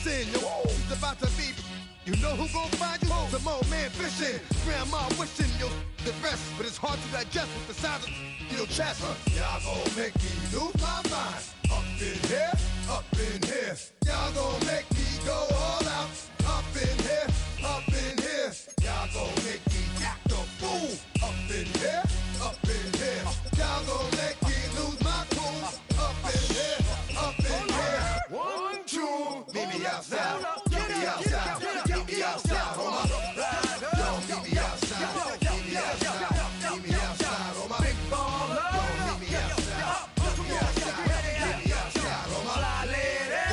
listen, yo, it's about to be. You know who gon' find you? Some old man fishing. Grandma wishing you the best, but it's hard to digest with the size of your chest. Y'all gon' make me lose my mind. Up in here, up in here. Y'all gon' make me go all out. Up in here, up in here. Y'all gon' make me act a fool. Up in here, up in here. Y'all gon' make me lose my cool. Up in here, up in here. 1, 2, meet me outside. Meet me outside. Meet me outside. Hold my yo, meet me outside. Meet me outside. Meet me outside. Hold my big baller. Yo, meet me outside. Meet me outside. Meet me outside. Hold my fly lady.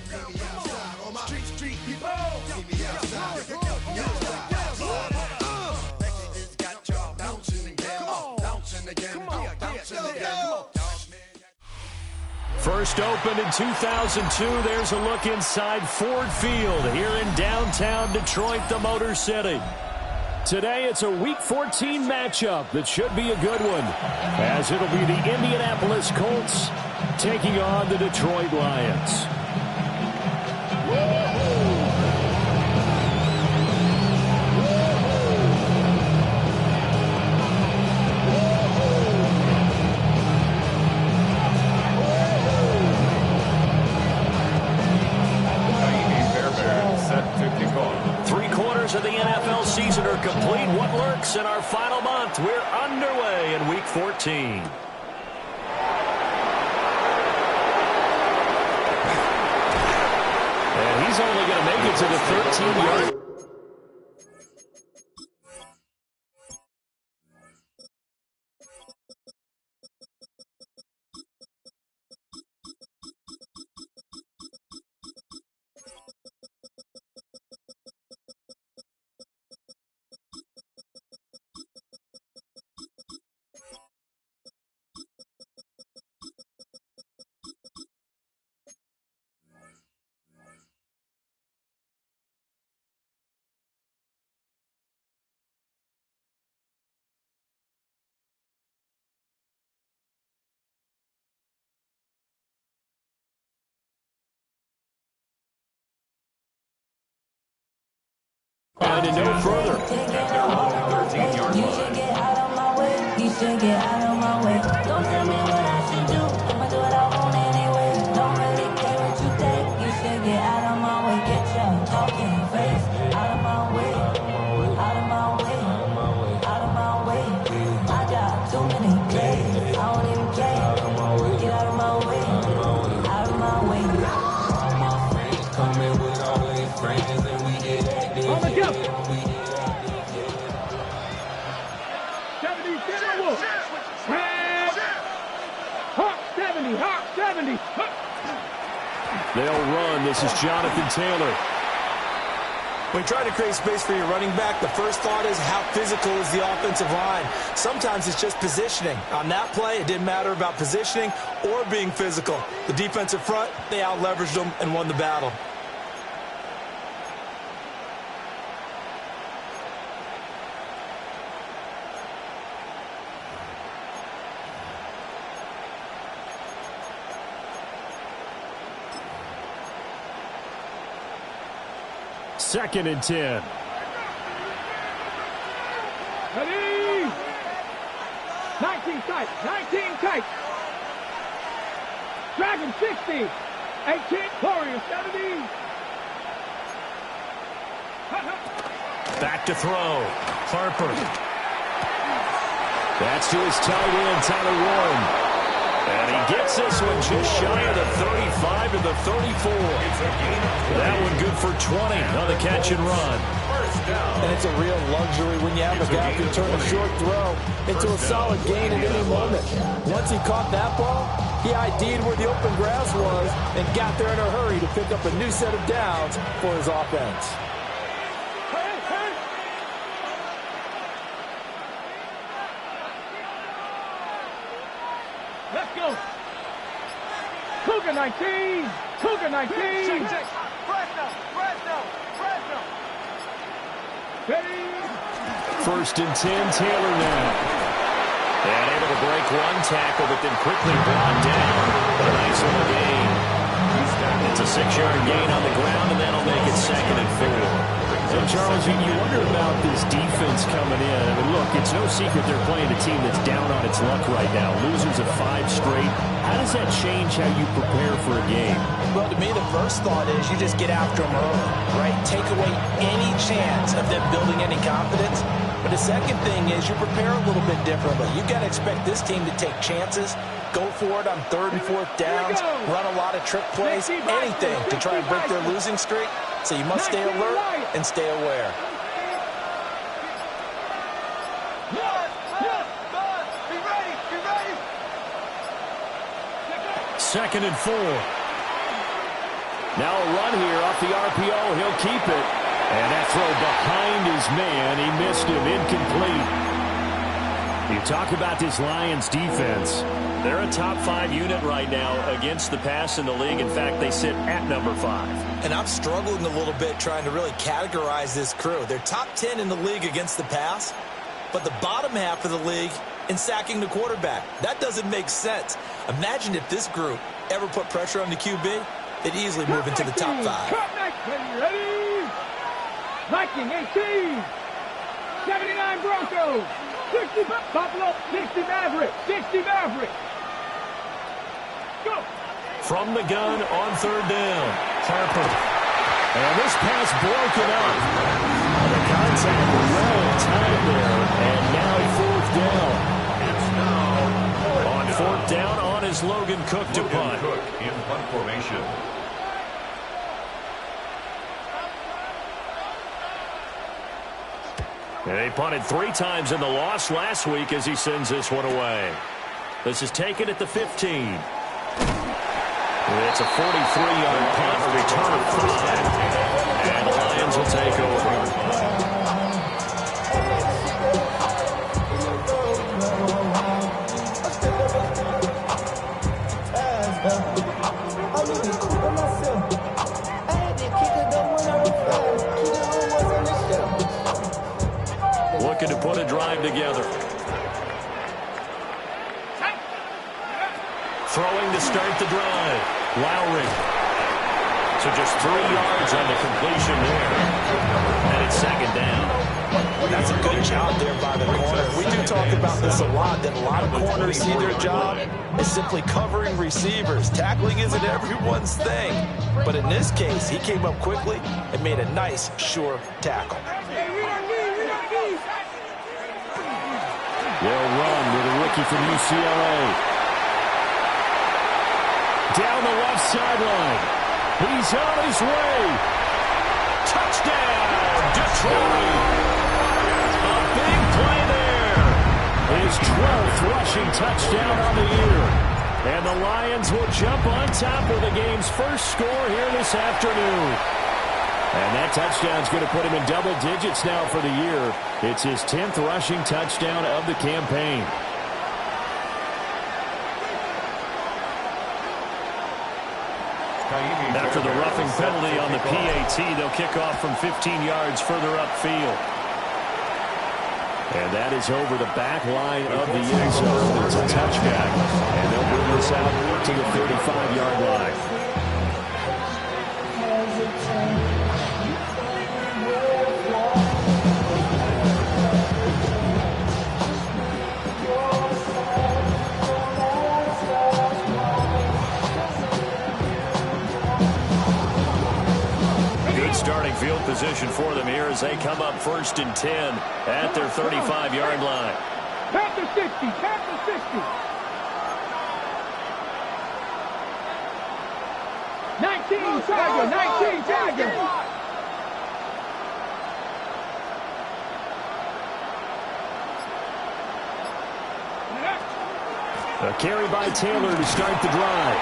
Meet me outside. Hold my street people. Meet me outside. Meet me outside. It's got y'all bouncing again. Bouncing again. Bouncing again. First opened in 2002, there's a look inside Ford Field here in downtown Detroit, the Motor City. Today, it's a Week 14 matchup that should be a good one, as it'll be the Indianapolis Colts taking on the Detroit Lions. Of the NFL season are complete. What lurks in our final month? We're underway in Week 14. And he's only going to make it to the 13-yard. And no further. At their own 13-yard line. You should get out of my way. You should get out of my way. Don't tell me what I should do. I'ma do what I want anyway. Don't really care what you think. You should get out of my way. Get your talking face out of my way. Out of my way. Out of my way. I got too many plays. I don't even play. Get out of my way. Out of my way. All my friends coming with all their friends and we get active. On the jump. 70. They'll run. This is Jonathan Taylor. When you try to create space for your running back, the first thought is how physical is the offensive line. Sometimes it's just positioning. On that play, it didn't matter about positioning or being physical. The defensive front, they out-leveraged them and won the battle. Second and 10. Ready? 19 tight. 19 tight. Dragon 60. 18 Warriors 70. Back to throw. Harper. That's to his tight end, Tyler Warren. And he gets this one just shy of the 35 to the 34. That one good for 20 on the catch and run. And it's a real luxury when you have a guy who can turn a short throw into a solid gain at any moment. Once he caught that ball, he ID'd where the open grass was and got there in a hurry to pick up a new set of downs for his offense. Let's go. Cougar 19. Cougar 19. Check. Fresno. Ready. First and 10, Taylor now. And able to break one tackle, but then quickly brought down. A nice little gain. 6-yard gain on the ground, and that'll make it 2nd and 4. And Charles, you wonder about this defense coming in. I mean, look, it's no secret they're playing a team that's down on its luck right now. Losers of 5 straight. How does that change how you prepare for a game? Well, to me, the first thought is you just get after them early, right? Take away any chance of them building any confidence. But the second thing is you prepare a little bit differently. You've got to expect this team to take chances, go for it on 3rd and 4th downs, run a lot of trick plays, anything to try and break their losing streak. So you must stay alert and stay aware. Second and 4. Now a run here off the RPO. He'll keep it. And that throw behind his man. He missed him. Incomplete. You talk about this Lions defense. They're a top 5 unit right now against the pass in the league. In fact, they sit at number 5. And I'm struggling a little bit trying to really categorize this crew. They're top 10 in the league against the pass, but the bottom half of the league in sacking the quarterback. That doesn't make sense. Imagine if this group ever put pressure on the QB, they'd easily move into the top 5. Ready? Viking 18. 79 Broncos. 60 Buffalo. 60 Mavericks. 60 Mavericks. Go. From the gun on 3rd down. Harper. And this pass broken up. The contact well in time there. And now 4th down. It's now On 4th down on is Logan Cook to punt. Cook in punt formation. And they punted 3 times in the loss last week as he sends this one away. This is taken at the 15. It's a 43-yard punt, a return of 5. And the Lions will take over. Looking to put a drive together. Throwing to start the drive. Lowry. So just 3 yards on the completion there. And it's 2nd down. That's a good job there by the corner. We do talk about this a lot, that a lot of corners see their job is simply covering receivers. Tackling isn't everyone's thing. But in this case, he came up quickly and made a nice, sure tackle. They'll run with a rookie from UCLA. Down the left sideline. He's on his way. Touchdown, Detroit. A big play there. His 12th rushing touchdown on the year. And the Lions will jump on top of the game's first score here this afternoon. And that touchdown's going to put him in double digits now for the year. It's his 10th rushing touchdown of the campaign. After the roughing penalty on the PAT, they'll kick off from 15 yards further upfield. And that is over the back line of the end zone. It's a touchback. And they'll bring this out to the 35-yard line. Starting field position for them here as they come up 1st and 10 at their 35-yard line. Panther 60, Panther 60. 19 Tiger, 19 Tiger. A carry by Taylor to start the drive.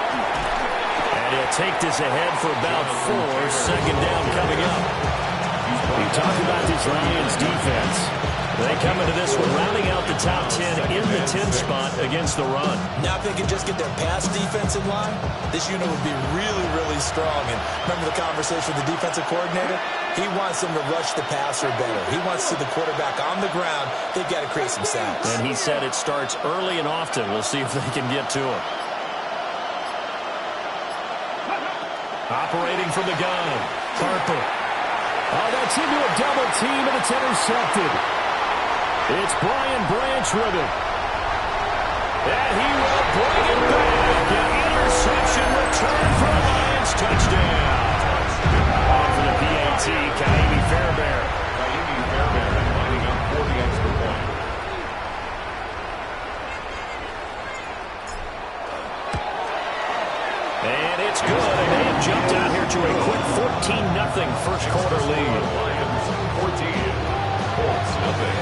And he'll take this ahead for about 4. 2nd down coming up. You talk about this Lions defense. They come into this one rounding out the top 10 in the 10 spot against the run. Now if they can just get their pass defense in line, this unit would be really, really strong. And remember the conversation with the defensive coordinator? He wants them to rush the passer better. He wants to see the quarterback on the ground. They've got to create some sacks. And he said it starts early and often. We'll see if they can get to him. Operating from the gun. Harper. Oh, that's into a double team, and it's intercepted. It's Brian Branch with it. And he will bring it back. An interception return for a Lions touchdown. On for the PAT, Kaimi Fairbairn. Kaimi Fairbairn lining up for the extra point. And it's good. And they have jumped out here to a quick 14-0 first quarter lead. Lions 14, Colts nothing.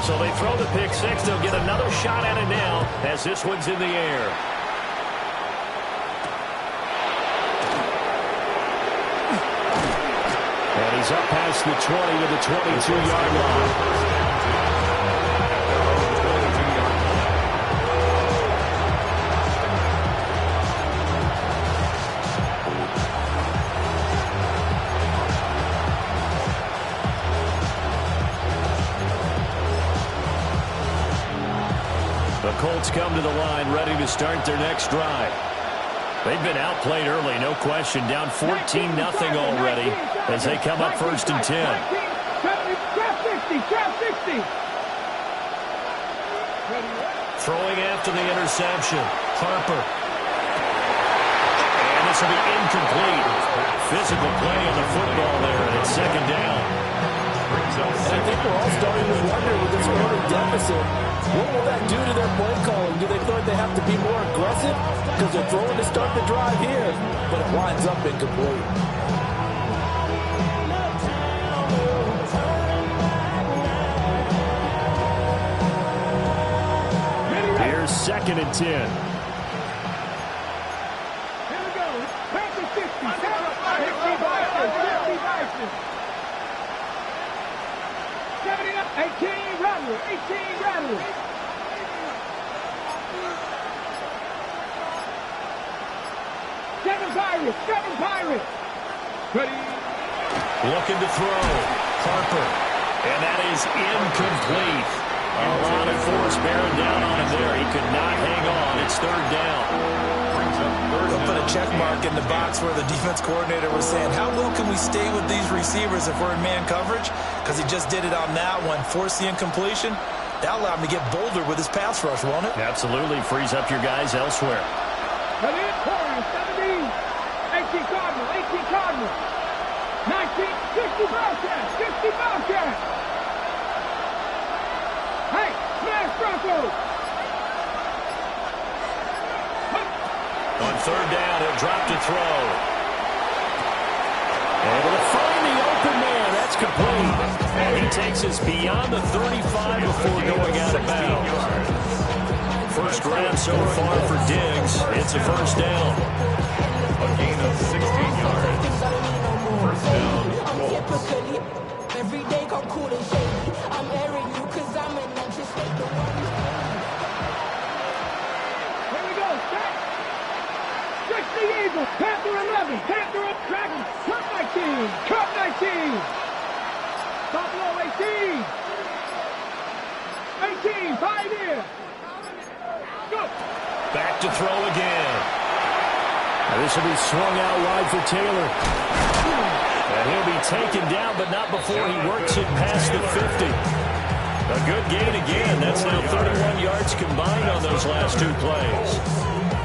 So they throw the pick six. They'll get another shot at it now as this one's in the air. And he's up past the 20 to the 22-yard line. Colts come to the line ready to start their next drive. They've been outplayed early, no question. Down 14-0 already as they come up 1st and 10. Throwing after the interception. Harper. And this will be incomplete. Physical play on the football there, and it's 2nd down. And I think we're all starting to wonder with this early deficit, what will that do to their play calling? Do they feel like they have to be more aggressive? Because they're throwing to start the drive here, but it winds up incomplete. Here's 2nd and 10. Here we go. Back to 50. 18 Rattler. 18 Rattler. Seven Pirates. Ready. Looking to throw. Harper. And that is incomplete. A lot of force bearing down on him there. He could not hang on. It's 3rd down. They'll put a check mark in the box where the defense coordinator was saying, how well can we stay with these receivers if we're in man coverage? Because he just did it on that one. Forced the incompletion. That allowed him to get bolder with his pass rush, won't it? Absolutely. Frees up your guys elsewhere. Ready. 17. 18 Cardinal. 18 Cardinal. 19. 60 Bobcats. 60 Bobcats. Hey, smash Broncos. On 3rd down, he'll drop to throw. Able to find the open man. That's complete. And he takes us beyond the 35 before going out of bounds. First grab so far for Diggs. It's a 1st down. A gain of 16 yards. 1st down, Colts. Every day go cool and shady. I'm airing you cause I'm an just like the one. Here we go. Set. 60 Eagles. Panther 11. Panther up. Dragon. Cup 19. Cup 19. Buffalo 18. 18. Pioneer. Go. Back to throw again. Now this will be swung out wide for Taylor. And he'll be taken down, but not before he works it past the 50. A good gain again. That's now 31 yards combined on those last 2 plays.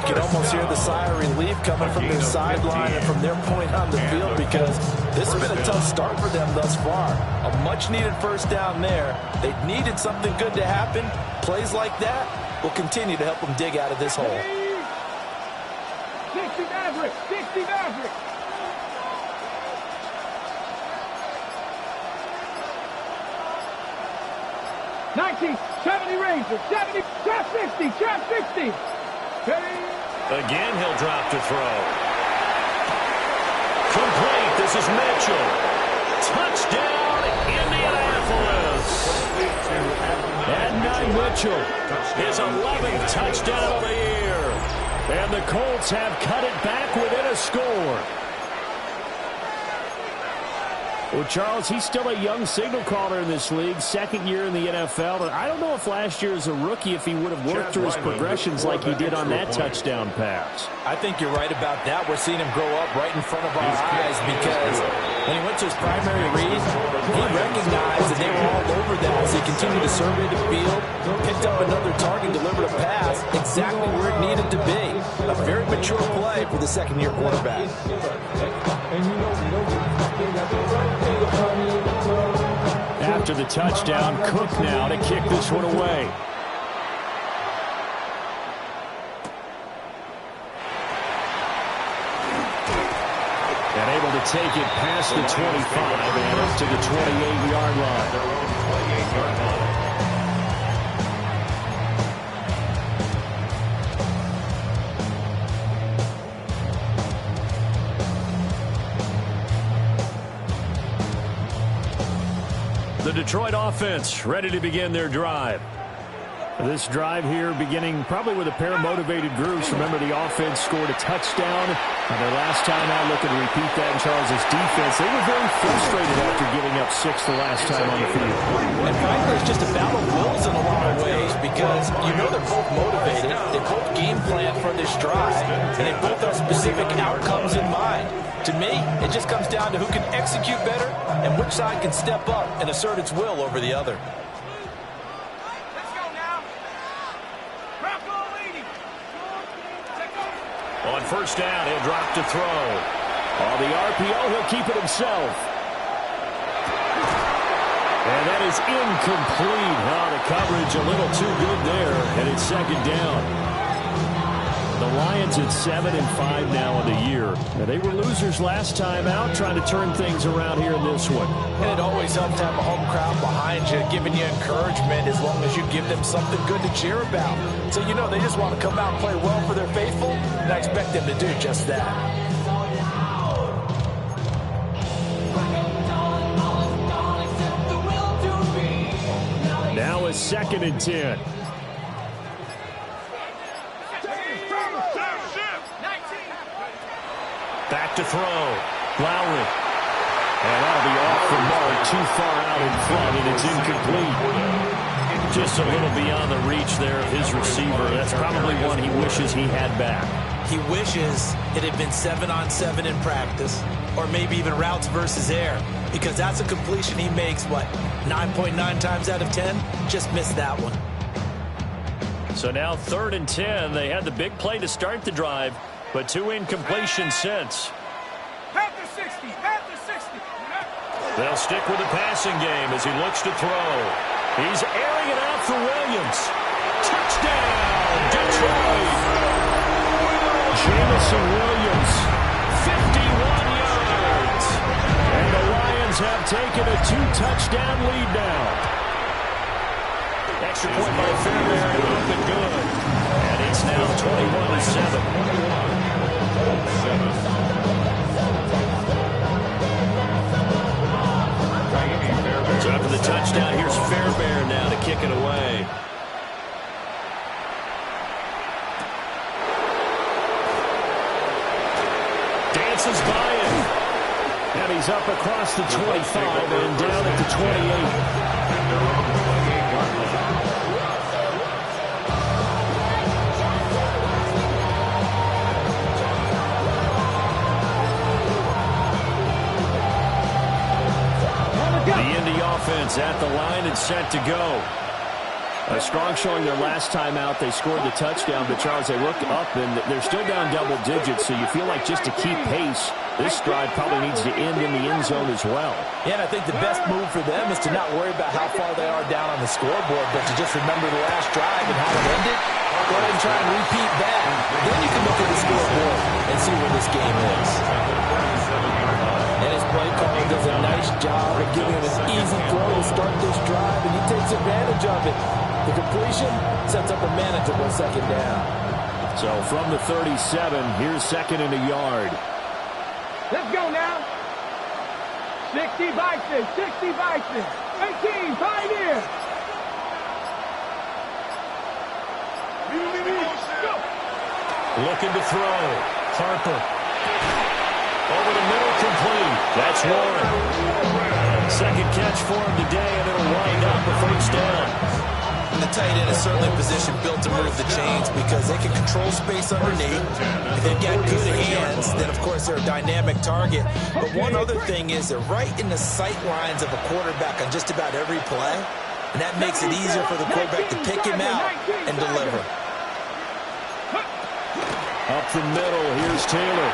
You can almost hear the sigh of relief coming from their sideline and from their point on the field because this has been a tough start for them thus far. A much-needed 1st down there. They needed something good to happen. Plays like that will continue to help them dig out of this hole. 60 Maverick. 60 Maverick. '19, 70 Rangers, 70, trap 60, trap 60. Again, he'll drop to throw. Complete. This is Mitchell. Touchdown, Indianapolis. And now Mitchell, his 11th touchdown of the year. And the Colts have cut it back within a score. Well, Charles, he's still a young signal caller in this league, second year in the NFL. And I don't know if last year as a rookie, if he would have worked through his progressions like he did on that touchdown pass. I think you're right about that. We're seeing him grow up right in front of our eyes because when he went to his primary read, he recognized that they were all over that as he continued to survey the field, picked up another target, delivered a pass exactly where it needed to be. A very mature play for the second-year quarterback. After the touchdown, Cook now to kick this one away. And able to take it past the 25 and up to the 28-yard line. The Detroit offense ready to begin their drive. This drive here beginning probably with a pair of motivated groups. Remember, the offense scored a touchdown on their last time out. Looking to repeat that in Charles' defense. They were very frustrated after giving up 6 the last time on the field. And frankly, it's just a battle of wills in a lot of ways because you know they're both motivated. They both game plan for this drive, and they both have specific outcomes in mind. To me, it just comes down to who can execute better and which side can step up and assert its will over the other. On first down, he'll drop to throw. On the RPO, he'll keep it himself. And that is incomplete. Oh, the coverage a little too good there, and it's second down. The Lions at 7-5 now in the year. Now, they were losers last time out, trying to turn things around here in this one. And it always helps to have a home crowd behind you, giving you encouragement as long as you give them something good to cheer about. So you know they just want to come out and play well for their faithful, and I expect them to do just that. Now a 2nd and 10. Back to throw. Lowry. And that'll be off the mark, too far out in front, and it's incomplete. Just a little beyond the reach there of his receiver. That's probably one he wishes he had back. He wishes it had been 7-on-7 in practice, or maybe even routes versus air, because that's a completion he makes, 9.9 times out of 10? Just missed that one. So now 3rd and 10. They had the big play to start the drive, but 2 incompletions since. Panther 60, Panther 60. They'll stick with the passing game as he looks to throw. He's airing it out for Williams. Touchdown, Detroit! Jamison Williams, 51 yards. And the Lions have taken a 2-touchdown lead now. Extra point by Fairbairn, would have been good. And it's now 21-7. So after the touchdown, here's Fairbairn now to kick it away. Dances by him. And he's up across the 25 and down at the 28. Offense at the line and set to go. A strong showing their last time out. They scored the touchdown, but Charles, they looked up and they're still down double digits, so you feel like just to keep pace, this drive probably needs to end in the end zone as well. Yeah, and I think the best move for them is to not worry about how far they are down on the scoreboard, but to just remember the last drive and how it ended. Go ahead and try and repeat that. Then you can look at the scoreboard and see where this game is. And his play caller does a nice job of giving him an easy throw to start this drive, and he takes advantage of it. The completion sets up a manageable second down. So from the 37, here's 2nd and a yard. Let's go now. 60 Bison, 60 Bison. 18, Pioneer. Go. Looking to throw. Harper. Over the middle, complete. That's one. Second catch for him today, and it'll wind up a first down. The tight end is certainly a position built to move the chains because they can control space underneath. If they've got good hands, then, of course, they're a dynamic target. But one other thing is they're right in the sight lines of a quarterback on just about every play, and that makes it easier for the quarterback to pick him out and deliver. Up the middle, here's Taylor.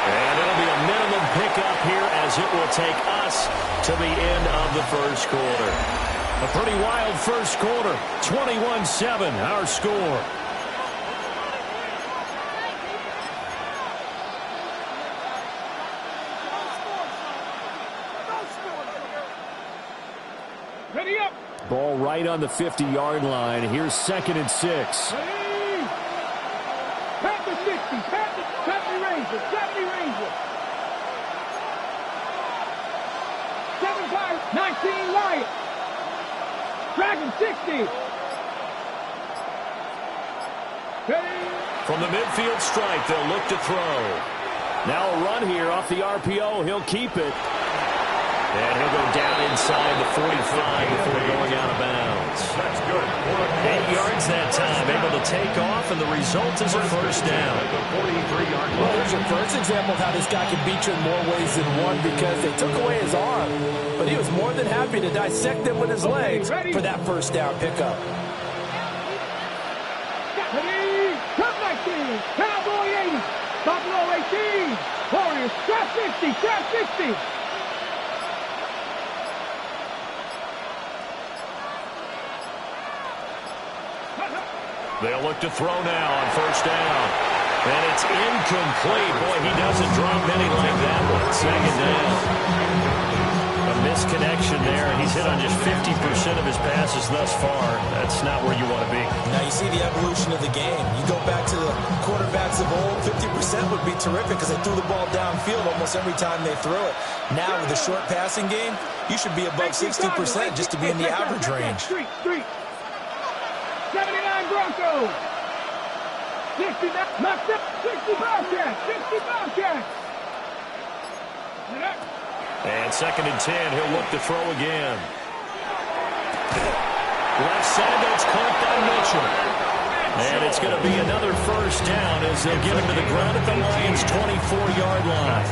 And it'll be a minimum pickup here as it will take us to the end of the first quarter. A pretty wild first quarter. 21-7, our score. Ready up. Ball right on the 50-yard line. Here's 2nd and 6. Pat the 60. Pat the Ranger. 7-5. 19 Lion. Dragon 60. From the midfield stripe, they'll look to throw. Now a run here off the RPO. He'll keep it. And he'll go down inside the 45 before going out of bounds. That's good. 8 yards that time, able to take off, and the result is a first down. The 43-yard line. Well, there's your first example of how this guy can beat you in more ways than one because they took away his arm, but he was more than happy to dissect them with his legs for that first down pickup. Ready. Trap 19. Cowboy 80. Buffalo 18. Warriors. Trap 60. Trap 60. They'll look to throw now on first down. And it's incomplete. Boy, he doesn't drop many like that one. 2nd down. A misconnection there. He's hit on just 50% of his passes thus far. That's not where you want to be. Now you see the evolution of the game. You go back to the quarterbacks of old, 50% would be terrific because they threw the ball downfield almost every time they threw it. Now with the short passing game, you should be above 60% just to be in the average range. 79 Broncos. 60 knocked up. 60 Bobcats. 60 Bobcats. And 2nd and 10, he'll look to throw again. Left side, that's caught by Mitchell. And it's going to be another first down as they'll get him to the ground at the Lions' 24-yard line.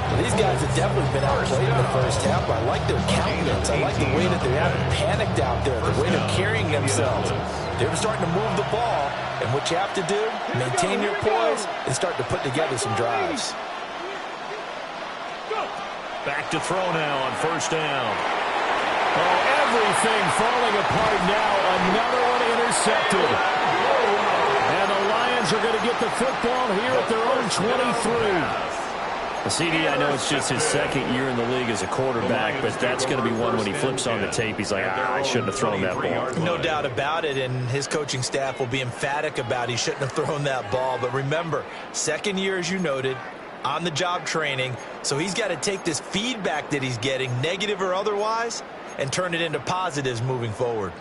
Well, these guys have definitely been outplayed in the first half. I like their countenance. I like the way that they haven't panicked out there, the way they're carrying themselves. They're starting to move the ball, and what you have to do, maintain your poise and start to put together some drives. Back to throw now on first down. Oh, everything falling apart now. Another one intercepted. And the Lions are going to get the football here at their own 23. CD, I know it's just his 2nd year in the league as a quarterback, but that's going to be one when he flips on the tape. He's like, I shouldn't have thrown that ball. No doubt about it, and his coaching staff will be emphatic about he shouldn't have thrown that ball. But remember, 2nd year, as you noted, on-the-job training, so he's got to take this feedback that he's getting, negative or otherwise, and turn it into positives moving forward.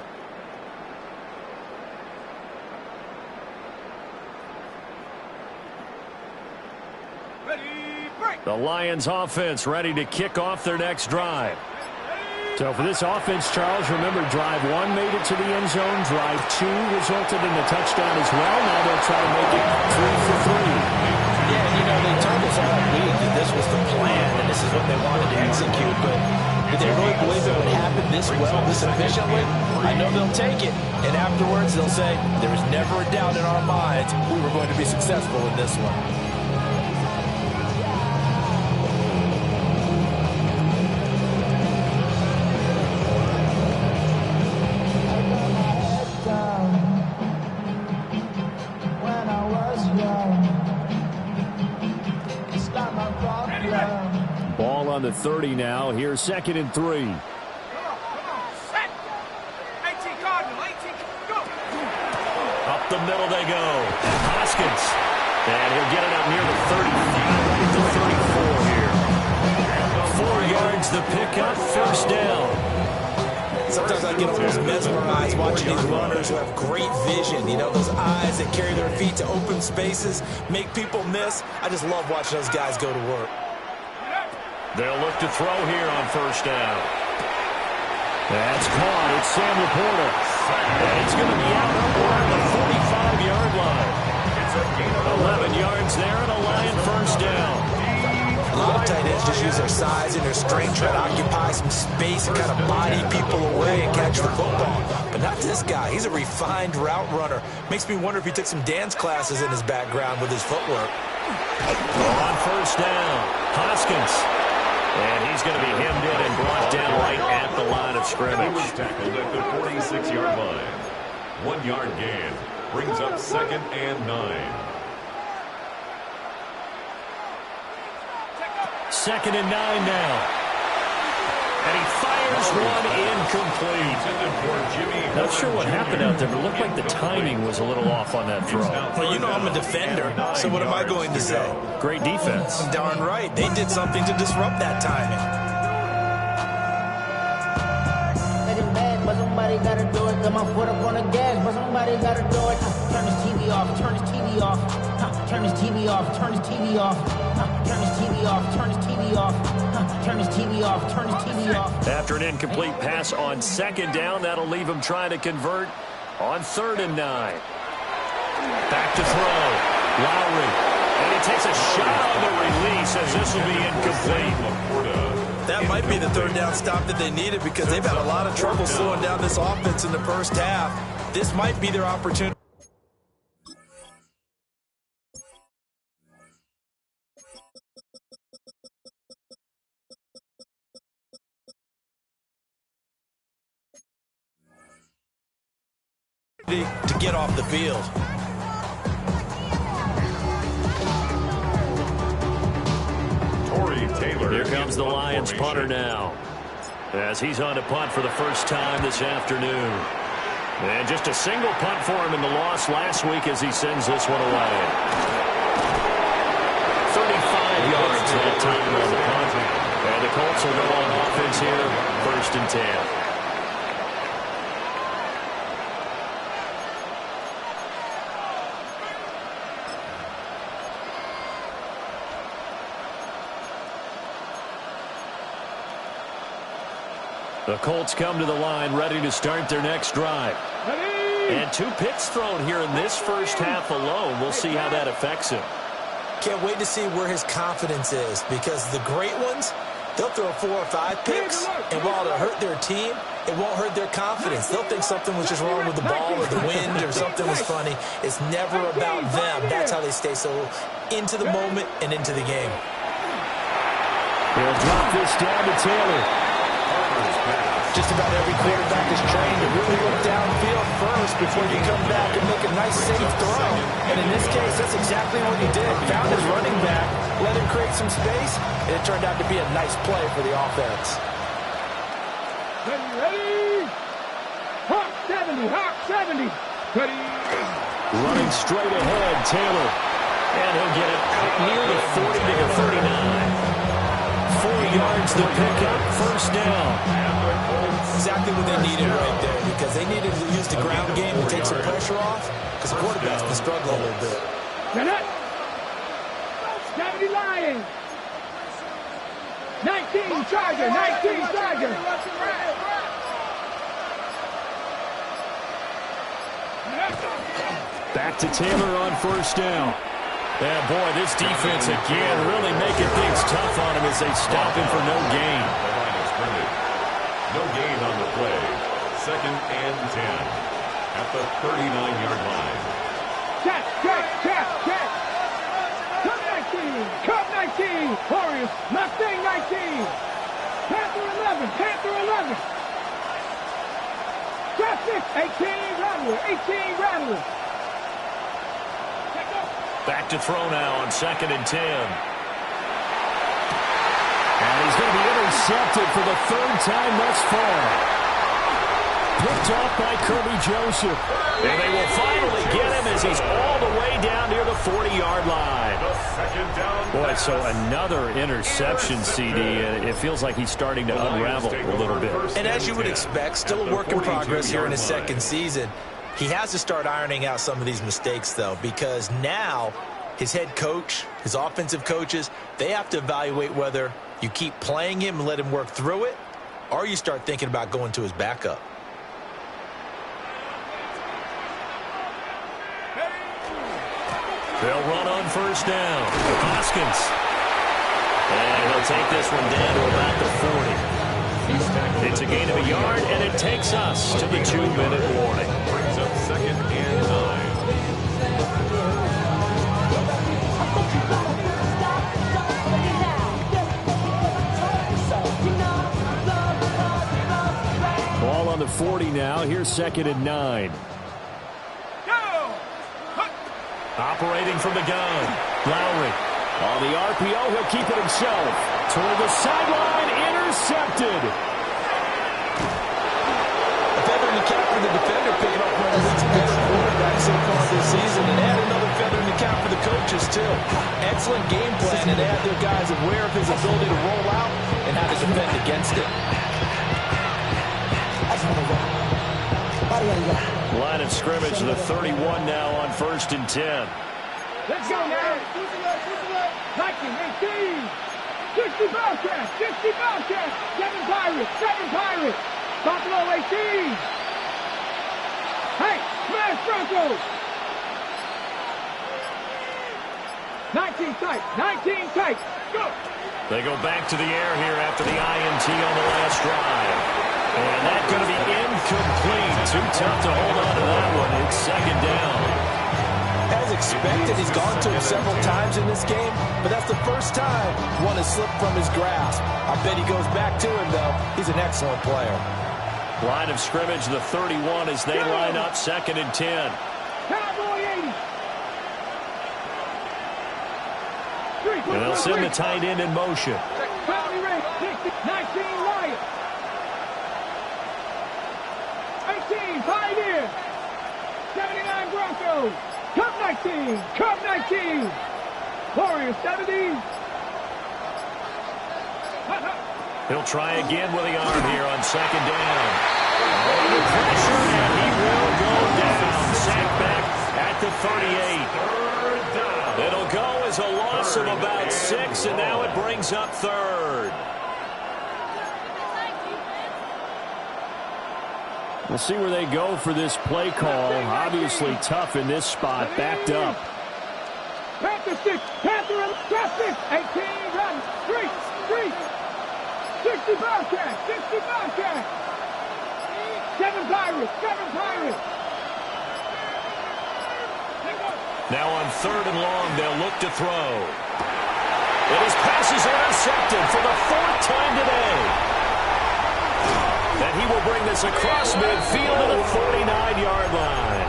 The Lions offense ready to kick off their next drive. So for this offense, Charles, remember, drive 1 made it to the end zone. Drive 2 resulted in a touchdown as well. Now they'll try to make it 3 for 3. Yeah, you know, they told us all week that this was the plan and this is what they wanted to execute, but did they really believe it would happen this well, this efficiently? I know they'll take it, and afterwards they'll say, there was never a doubt in our minds we were going to be successful in this one. Ball on the 30 now. Here's 2nd and 3. Up the middle they go. Hoskins. And he'll get it up near the 35 to 34 here. 4 yards the pickup. First down. Sometimes I I get almost mesmerized watching these runners who have great vision. You know, those eyes that carry their feet to open spaces, make people miss. I just love watching those guys go to work. They'll look to throw here on first down. That's caught. It's Sam Laporta. And it's going to be out on the 45-yard line. 11 yards there and a Lion first down. A lot of tight ends just use their size and their strength, try to occupy some space and kind of body people away and catch the football. But not this guy. He's a refined route runner. Makes me wonder if he took some dance classes in his background with his footwork. On first down, Hoskins. And he's going to be hemmed in and brought down right at the line of scrimmage. Tackled at the 46-yard line. 1 yard gain. Brings up 2nd and 9. 2nd and 9 now. And he fires one incomplete. Not sure what happened out there, but it looked like the timing was a little off on that throw. Well, you know I'm a defender, so what am I going to say? Great defense. Darn right. They did something to disrupt that timing. But somebody gotta do it. Got my foot up on the gas, but somebody gotta do it. Turn this TV off, turn this TV off. Turn this TV off, turn this TV off. Turn this TV off, turn this TV off. Turn this TV off, turn this TV off. After an incomplete pass on 2nd down, that'll leave him trying to convert on 3rd and 9. Back to throw. Lowry. And he takes a shot on the release as this will be incomplete. That might be the 3rd down stop that they needed because they've had a lot of trouble slowing down this offense in the first half. This might be their opportunity. To get off the field. Here comes the Lions punter now, as he's on to punt for the first time this afternoon. And just a single punt for him in the loss last week as he sends this one away. 35 yards that time on the punt. And the Colts will go on offense here, 1st and 10. The Colts come to the line ready to start their next drive. And 2 picks thrown here in this first half alone. We'll see how that affects him. Can't wait to see where his confidence is because the great ones, they'll throw 4 or 5 picks, and while it'll hurt their team, it won't hurt their confidence. They'll think something was just wrong with the ball or the wind or something was funny. It's never about them. That's how they stay so into the moment and into the game. They'll drop this down to Taylor. Just about every quarterback is trained to really look downfield first before you come back and make a nice, safe throw. And in this case, that's exactly what he did. Found his running back, let him create some space, and it turned out to be a nice play for the offense. Ready? Hawk 70, Hawk 70. Ready? Running straight ahead, Taylor. And he'll get it out near the 40 to the 39. 4 yards to pick up, 1st down. Exactly what they needed right there because they needed to use the ground game to take some pressure off because the quarterback's been struggling a little bit. Net. 70 Lions. 19 Charger, 19 Charger. Back to Taylor on 1st down. Yeah, boy, this defense again really making things tough on him as they stop him for no gain. No gain on the play. 2nd and 10 at the 39-yard line. Check. Cup 19. Warriors, Mustang 19. Panther 11. Traffic 18 Rattler. Back to throw now on 2nd and 10. And he's going to be intercepted for the 3rd time thus far. Picked off by Kirby Joseph. And they will finally get him as he's all the way down near the 40-yard line. Boy, so another interception, CD. It feels like he's starting to unravel a little bit. And as you would expect, still a work in progress here in his second season. He has to start ironing out some of these mistakes, though, because now his head coach, his offensive coaches, they have to evaluate whether you keep playing him and let him work through it, or you start thinking about going to his backup. They'll run on first down. Hoskins. And he'll take this one down to about the 40. It's a gain of a yard, and it takes us to the 2-minute warning. Brings up 2nd and 9. Ball on the 40 now. Here's 2nd and 9. Operating from the gun. Lowry. On the RPO, he'll keep it himself. Toward the sideline, intercepted. A feather in the cap for the defender, picking up one of his best quarterbacks so far this season, and add another feather in the cap for the coaches, too. Excellent game plan, and add their guys aware of his ability to roll out and how to defend against it. Line of scrimmage, the 31 now on 1st and 10. Let's go now. 19, 18. 60 Bobcats. 60 Bobcats. 7 Pirates. 7 Pirates. Buffalo 18. Hey, smash Broncos. 19 tight. 19 tight. Go. They go back to the air here after the INT on the last drive. And that's going to be incomplete. Too tough to hold on to that one. It's 2nd down. As expected, he's gone to him several times in this game, but that's the first time one has slipped from his grasp. I bet he goes back to him, though. He's an excellent player. Line of scrimmage, the 31 as they line up 2nd and 10. Cowboy 80. And they'll send the tight end in motion. 19 Lions. 18 Pioneers. 79 Broncos. Cup 19. Cup 19. Warriors 70. He'll try again with the arm here on 2nd down. Under pressure, and he will go down. Sacked back at the 38. It'll go as a loss of about 6, and now it brings up 3rd. We'll see where they go for this play call. Obviously tough in this spot. Backed up. Panther 6. Panther 6. 18 run. 3. 60 Bobcats. 60 Bobcats. 7 Pirates. 7 Pirates. Now on 3rd and long, they'll look to throw. And his pass is intercepted for the 4th time today. And he will bring this across midfield to the 49-yard line.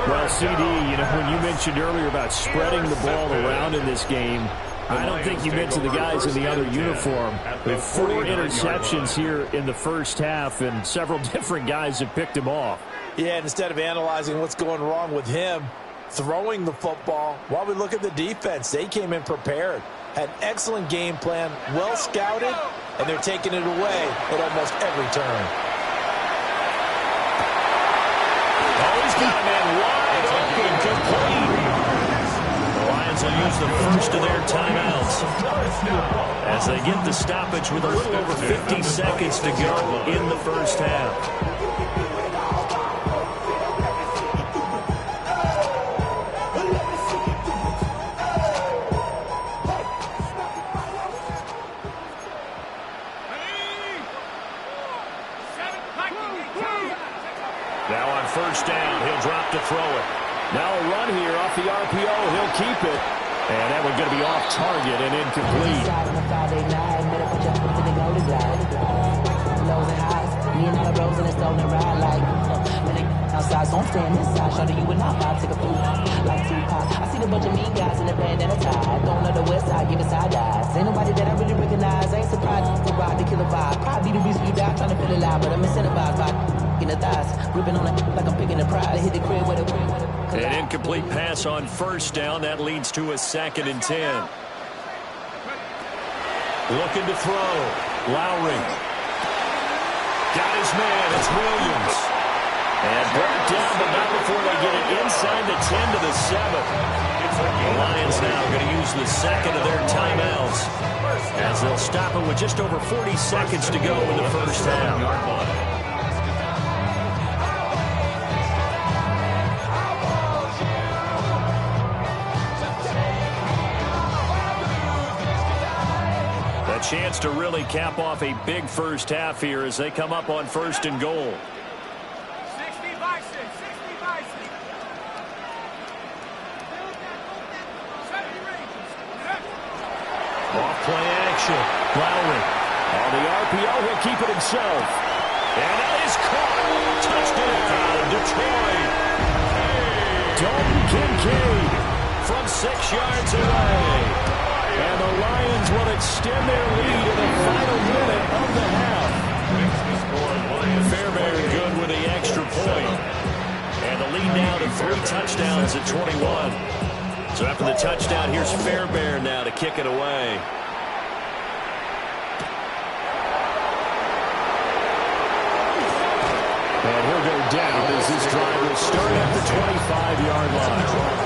Well, CD, you know, when you mentioned earlier about spreading the ball around in this game, I don't think you mentioned the guys in the other uniform. With 4 interceptions here in the first half, and several different guys have picked him off. Yeah, and instead of analyzing what's going wrong with him, throwing the football, while we look at the defense, they came in prepared. Had an excellent game plan, well scouted, and they're taking it away at almost every turn. Oh, he's got a man wide open, complete. The Lions will use the first of their timeouts as they get the stoppage with a little over 50 seconds to go in the first half. Now on first down, he'll drop to throw it. Now a run here off the RPO. He'll keep it. And that one's going to be off target and incomplete. Outside, so I'm staying inside. Show you and I take a food like Tupac. I see the bunch of mean guys in the band and a tie. Don't know the west side, give it side eyes. Ain't nobody that I really recognize. Ain't surprised to ride the killer vibe. Probably the reason you die trying to feel alive, but I'm incentivized by in the thighs. Gripping on it like I'm picking the prize. Hit the crib with it. An incomplete pass on first down. That leads to a 2nd and 10. Looking to throw. Lowry. Got his man. It's Williams. And brought down, but not before they get it inside the 10 to the 7. The Lions now going to use the 2nd of their timeouts as they'll stop it with just over 40 seconds to go in the first half. Chance to really cap off a big first half here as they come up on 1st and goal. 60 by 6, 60 by 6. Off play action. Lowry. On the RPO, he'll keep it himself. And that is caught. Touchdown, Detroit. Dalton Kincaid from 6 yards away. And the Lions will extend their lead in the final minute of the half. Fairbairn good with the extra point. And the lead now to 3 touchdowns at 21. So after the touchdown, here's Fairbairn now to kick it away. And he'll go down as this drive will start at the 25-yard line.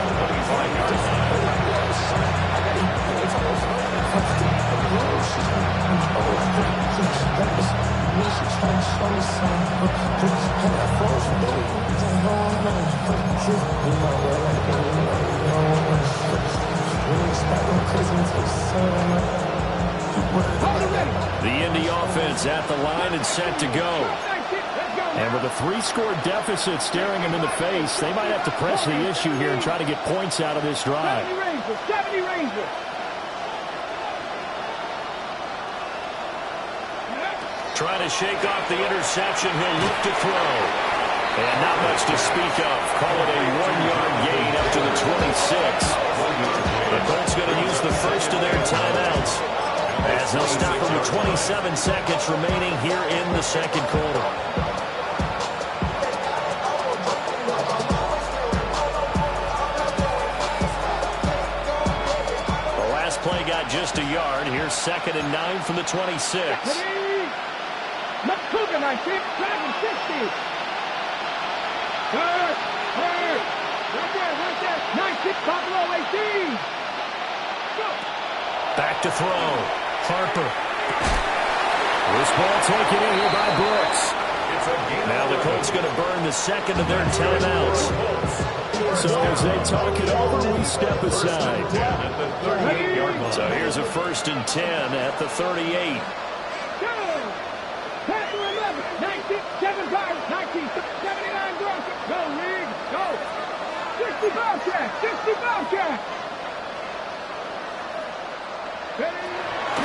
The Indy offense at the line and set to go. And with a 3-score deficit staring them in the face, they might have to press the issue here and try to get points out of this drive. 70 Rangers. Trying to shake off the interception. He'll look to throw. And not much to speak of. Call it a 1-yard gain up to the 26. The Colts going to use the first of their timeouts as they'll stop him with 27 seconds remaining here in the 2nd quarter. The last play got just a yard. Here's 2nd and 9 from the 26. Cougar 19, Dragon 60. Third. Right there. 9-6, Buffalo 18. Go. Back to throw. Harper. This ball taken in here by Brooks. Now the Colts going to burn the 2nd of their timeouts. So as they talk it over, we step aside. So here's a 1st and 10 at the 38. 19, 79 Go, Reed, go. 60 Bobcat.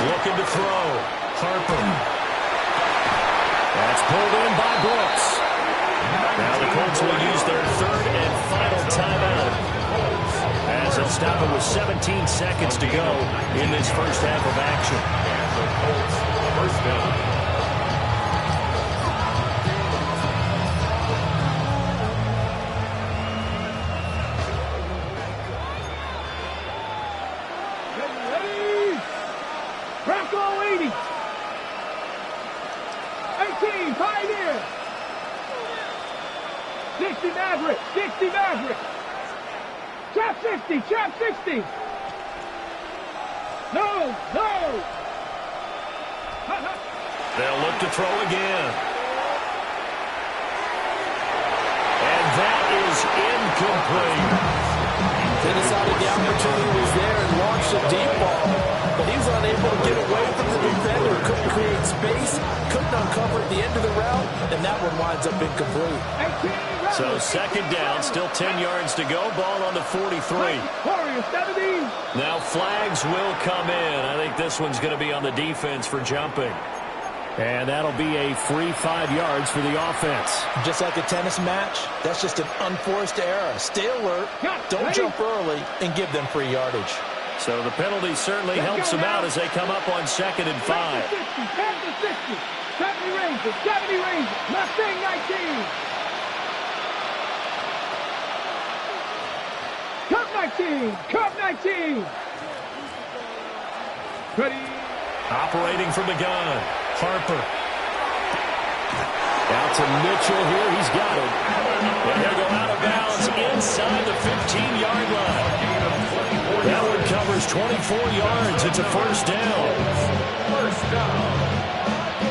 Looking to throw. Harper. That's pulled in by Brooks. Now the Colts will use their 3rd and final timeout as they'll stop it with 17 seconds to go in this first half of action. And the Colts, first down. Bronco 80. 18, Pioneer. 60 Maverick. Trap 60. No. They'll look to throw again. And that is incomplete. They decided the opportunity was there and launched a deep ball. But he was unable to get away from the defender. Couldn't create space. Couldn't uncover at the end of the route. And that one winds up incomplete. So 2nd down. Still 10 yards to go. Ball on the 43. Now flags will come in. I think this one's going to be on the defense for jumping. And that'll be a free 5 yards for the offense. Just like a tennis match, that's just an unforced error. Stay alert, don't jump early, and give them free yardage. So the penalty certainly helps them out as they come up on 2nd and 5. 70 Rangers, Mustang 19. 19. Cup 19. Ready. Operating from the gun. Harper. Out to Mitchell here. He's got it. And he'll go out of bounds inside the 15-yard line. That one covers 24 yards. It's a first down. First down.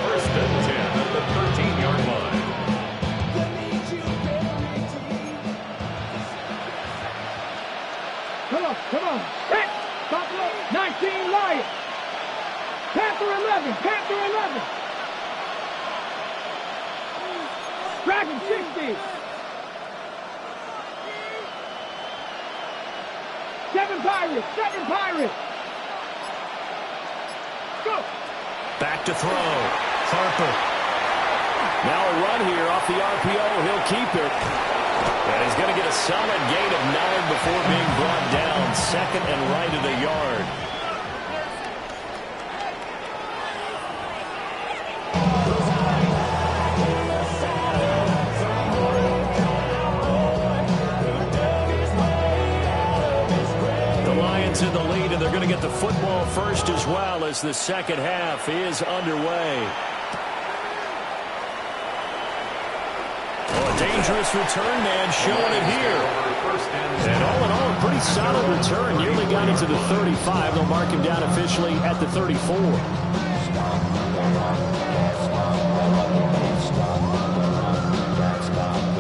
First and 10 at the 13-yard line. Come on. Set. Buffalo 19 Lions. Panther 11. Panther 11. Dragon 60. 7 Pirates. 7 Pirates. Go. Back to throw. Harper. Now a run here off the RPO. He'll keep it. And he's going to get a solid gain of 9 before being brought down. Second and right of the yard. The Lions in the lead, and they're going to get the football first as well as the second half is underway. Dangerous return man showing it here. And all in all, a pretty solid return. Nearly got it to the 35. They'll mark him down officially at the 34.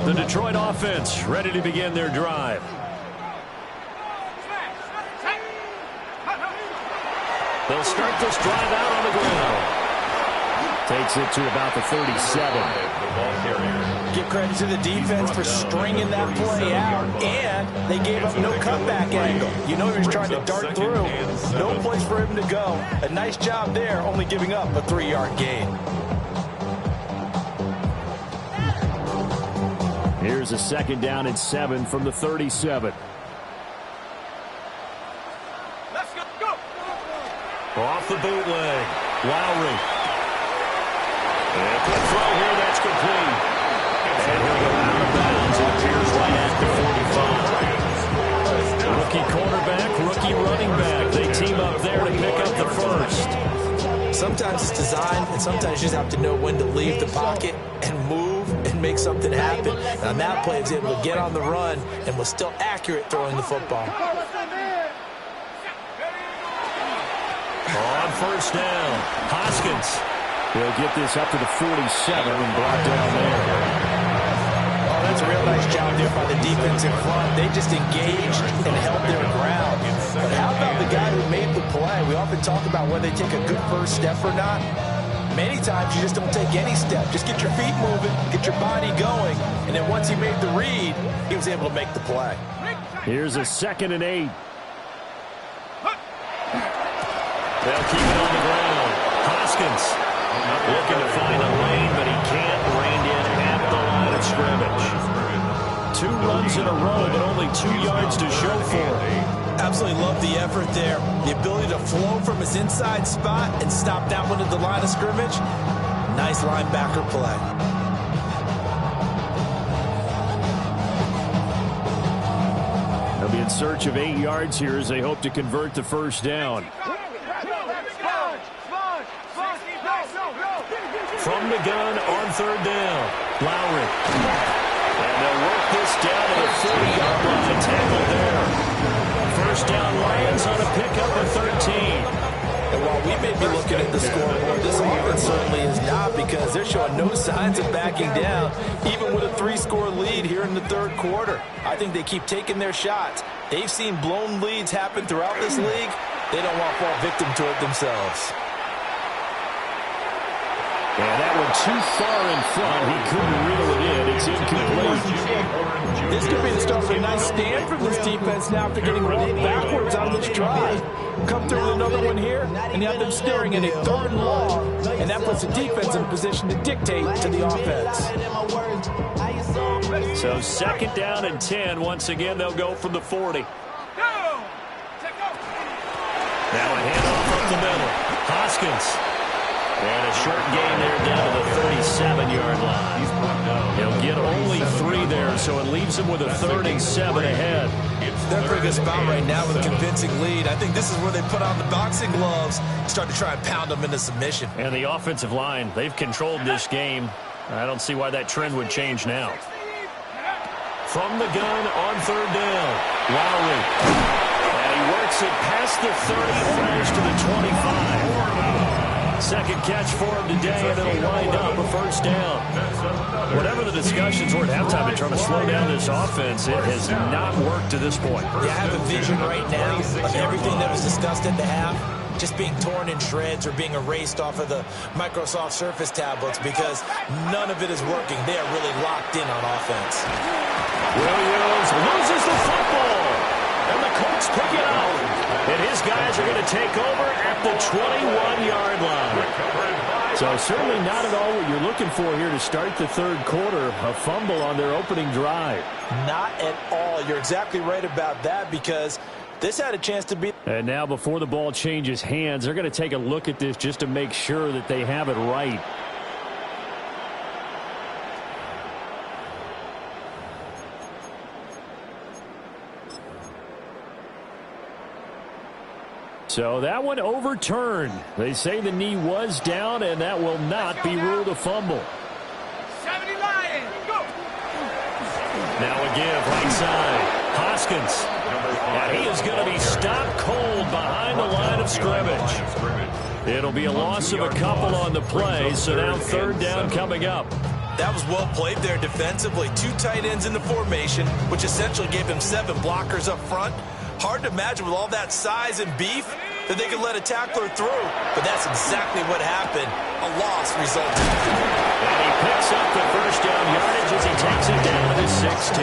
The Detroit offense ready to begin their drive. They'll start this drive out on the ground. Takes it to about the 37. Give credit to the defense for stringing that play out, and they gave up no cutback angle. You know he was trying to dart through. No place for him to go. A nice job there, only giving up a 3-yard gain. Here's a second down and 7 from the 37. Let's go. Off the bootleg. Lowry. And quick throw here, that's complete. And he'll go out of bounds. It appears right at the 45. Rookie quarterback, rookie running back. They team up there to pick up the first. Sometimes it's designed, and sometimes you just have to know when to leave the pocket and move and make something happen. And on that play, he was able to get on the run and was still accurate throwing the football. On first down, Hoskins. He'll get this up to the 47 and brought down there. Oh, that's a real nice job there by the defense in front. They just engaged and held their ground. But how about the guy who made the play? We often talk about whether they take a good first step or not. Many times you just don't take any step. Just get your feet moving, get your body going, and then once he made the read, he was able to make the play. Here's a 2nd and 8. They'll keep it on the ground. Hoskins. Looking to find a lane, but he can't. Reined in at the line of scrimmage. 2 runs in a row, but only 2 yards to show for it. Absolutely love the effort there. The ability to flow from his inside spot and stop that one at the line of scrimmage. Nice linebacker play. They'll be in search of 8 yards here as they hope to convert the first down. From the gun on 3rd down. Lowry. And they'll work this down to the 40-yard line. Tackled there. First down Lions on a pickup of 13. And while we may be looking at the scoreboard, this offense certainly is not, because they're showing no signs of backing down, even with a 3-score lead here in the 3rd quarter. I think they keep taking their shots. They've seen blown leads happen throughout this league. They don't want to fall victim to it themselves. And that one too far in front. He couldn't reel it in. It's incomplete. This could be the start of a nice stand from this defense now after getting walked backwards on this drive. Come through with another one here, and you have them staring at a 3rd and long, and that puts the defense in a position to dictate to the offense. So 2nd down and 10. Once again, they'll go from the 40. Now a handoff up the middle. Hoskins. And a short gain there down to the 37-yard line. He'll get only 3 there, so it leaves him with a 3rd and 7 ahead. They're in a pretty good spot right now with a convincing lead. I think this is where they put on the boxing gloves, start to try and pound them into submission. And the offensive line, they've controlled this game. I don't see why that trend would change now. From the gun on 3rd down, Lowry. And he works it past the 30, almost to the 25. Second catch for him today, and it'll wind up a 1st down. Whatever the discussions were at halftime in trying to slow down this offense, it has not worked to this point. Yeah, I have a vision right now of everything that was discussed at the half just being torn in shreds or being erased off of the Microsoft Surface tablets because none of it is working. They are really locked in on offense. Williams loses the football, and the Colts pick it up. And his guys are going to take over at the 21-yard line. So certainly not at all what you're looking for here to start the 3rd quarter. A fumble on their opening drive. Not at all. You're exactly right about that because this had a chance to be. And now before the ball changes hands, they're going to take a look at this just to make sure that they have it right. So that one overturned. They say the knee was down, and that will not be ruled a fumble. 70 Lions, go! Now a give right side. Hoskins. And he is going to be stopped cold behind the line of scrimmage. It'll be a loss of a couple on the play, so now 3rd down coming up. That was well played there defensively. 2 tight ends in the formation, which essentially gave him 7 blockers up front. Hard to imagine with all that size and beef that they could let a tackler through. But that's exactly what happened. A loss resulted. And he picks up the 1st down yardage as he takes it down to 16.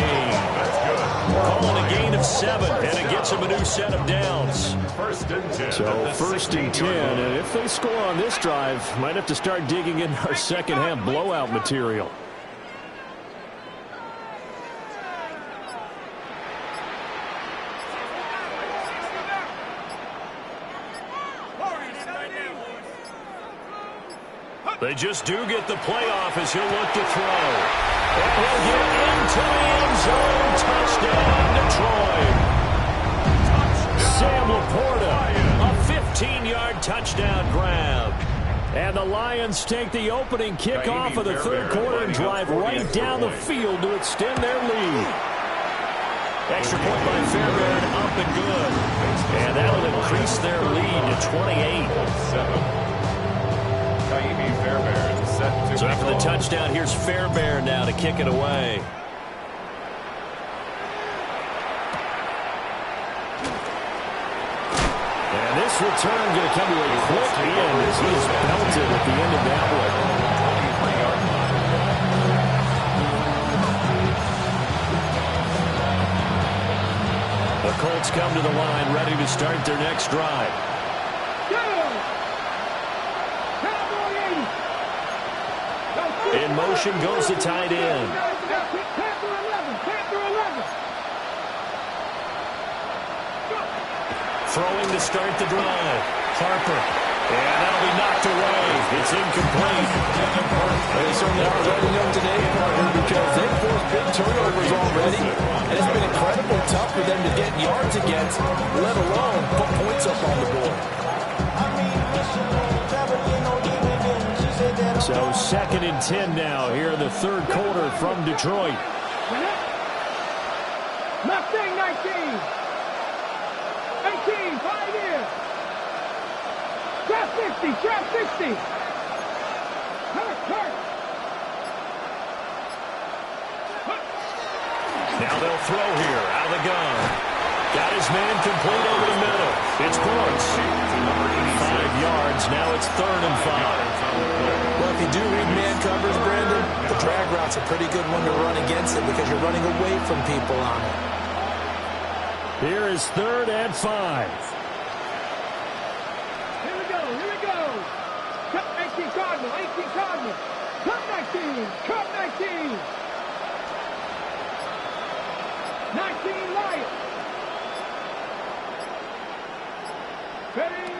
Calling a gain of 7, and it gets him a new set of downs. So 1st and 10, and if they score on this drive, might have to start digging in our second-half blowout material. They just do get the playoff as he'll look to throw. And he'll get into the end zone. Touchdown, Detroit. Sam Laporta, a 15-yard touchdown grab. And the Lions take the opening kickoff of the 3rd quarter and drive right down the field to extend their lead. Extra point by Fairbairn, up and good. And that'll increase their lead to 28. So after the touchdown, here's Fairbairn now to kick it away. And this return going to come to a quick end as he is belted at the end of that one. The Colts come to the line ready to start their next drive. In motion goes the tight end. Throwing to start the drive. Harper. And that'll be knocked away. It's incomplete. They certainly are letting them today, partner, because they've forced big turnovers already. And it's been incredibly tough for them to get yards against, let alone put points up on the board. So 2nd and 10 now here in the 3rd quarter from Detroit. Mustang 19. 18, 5 years. Trap 60, trap 60. Hurt. Now they'll throw here out of the gun. Got his man complete over the middle. It's Brooks. 5 yards. Now it's 3rd and 5. Well, if you do read man covers, Brandon, the drag route's a pretty good one to run against it because you're running away from people on it. Here is 3rd and 5. Here we go. Cut 19 Cardinal, 18 Cardinal. Cut 19. 19 Lions. Ready?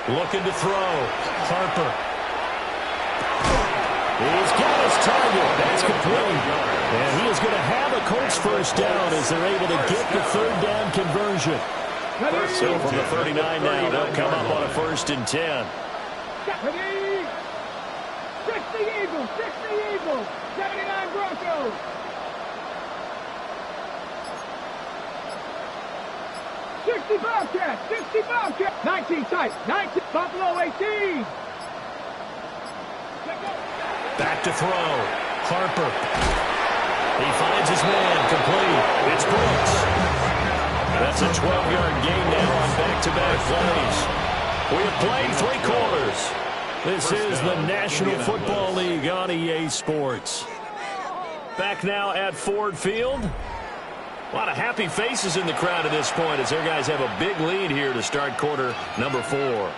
Looking to throw. Harper. He's got his target. That's complete. And he is going to have a Colts first down as they're able to get the third down conversion. So from the 39 now, they'll come up on a 1st and 10. 60 Eagles, 79 Broncos. 60 Bobcats, 19 tight, 19, Buffalo 18. Back to throw. Harper. He finds his man. Complete. It's Brooks. That's a 12-yard gain now on back-to-back plays. We have played 3 quarters. This is the National Football League on EA Sports. Back now at Ford Field. A lot of happy faces in the crowd at this point as their guys have a big lead here to start quarter number 4.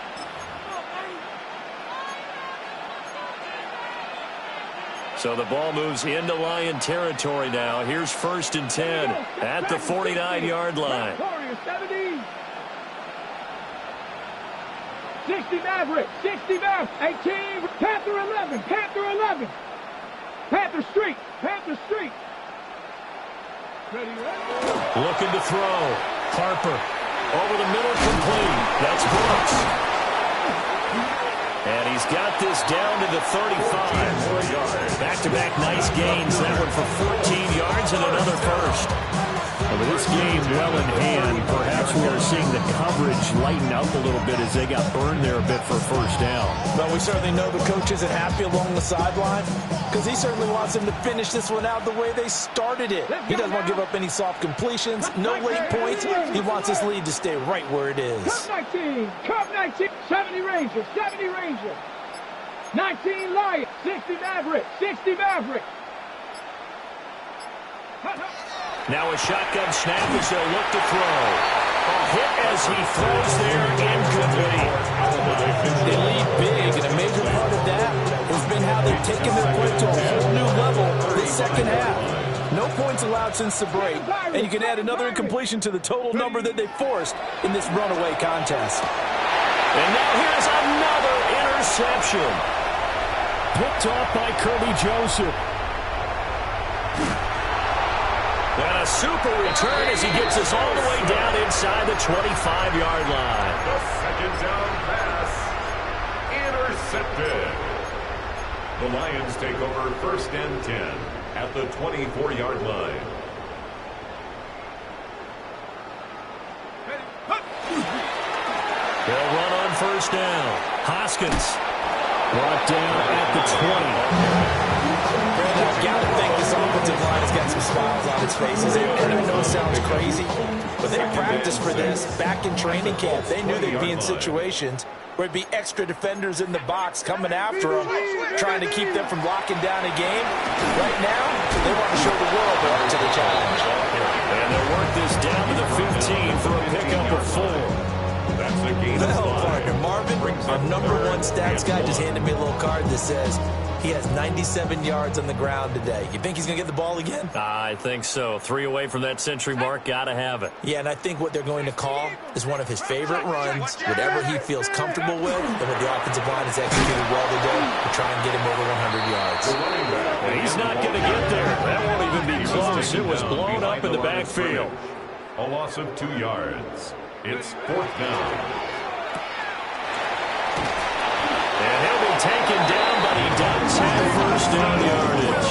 So the ball moves into Lion territory now. Here's 1st and 10 at the 49-yard line. 60 Maverick, 18, Panther 11, Panther Street. Looking to throw. Harper over the middle, complete. That's Brooks. And he's got this down to the 35. Back-to-back nice gains. That one for 14 yards and another first. And with this game well in hand, perhaps we are seeing the coverage lighten up a little bit as they got burned there a bit for first down. Well, we certainly know the coach isn't happy along the sideline because he certainly wants them to finish this one out the way they started it. He doesn't want to give up any soft completions, no late points. He wants his lead to stay right where it is. Cup 19, 70 Rangers, 19 Lions, 60 Maverick. Now a shotgun snap as they'll look to throw. A hit as he throws there, incomplete. They lead big, and a major part of that has been how they've taken their play to a whole new level this second half. No points allowed since the break, and you can add another incompletion to the total number that they forced in this runaway contest. And now here's another interception. Picked off by Kirby Joseph. And a super return as he gets us all the way down inside the 25-yard line. The second down pass. Intercepted. The Lions take over 1st and 10 at the 24-yard line. They'll run on 1st down. Hoskins brought down at the 20. I've got to think this offensive line has got some smiles on its faces. And I know it sounds crazy, but they practiced for this back in training camp. They knew they'd be in situations where it'd be extra defenders in the box coming after them, trying to keep them from locking down a game. Right now, they want to show the world they're up to the challenge. And they'll work this down to the 15 for a pickup of 4. That's a gain of 5. Partner Marvin, our #1 stats guy, just handed me a little card that says he has 97 yards on the ground today. You think he's going to get the ball again? I think so. 3 away from that century mark. Got to have it. Yeah, and I think what they're going to call is one of his favorite runs, whatever he feels comfortable with, and what the offensive line has executed well today to try and get him over 100 yards. And he's not going to get there. That won't even be close. It was blown up in the backfield. A loss of 2 yards. It's 4th down. And he'll be taken down, but he does have 1st down yardage.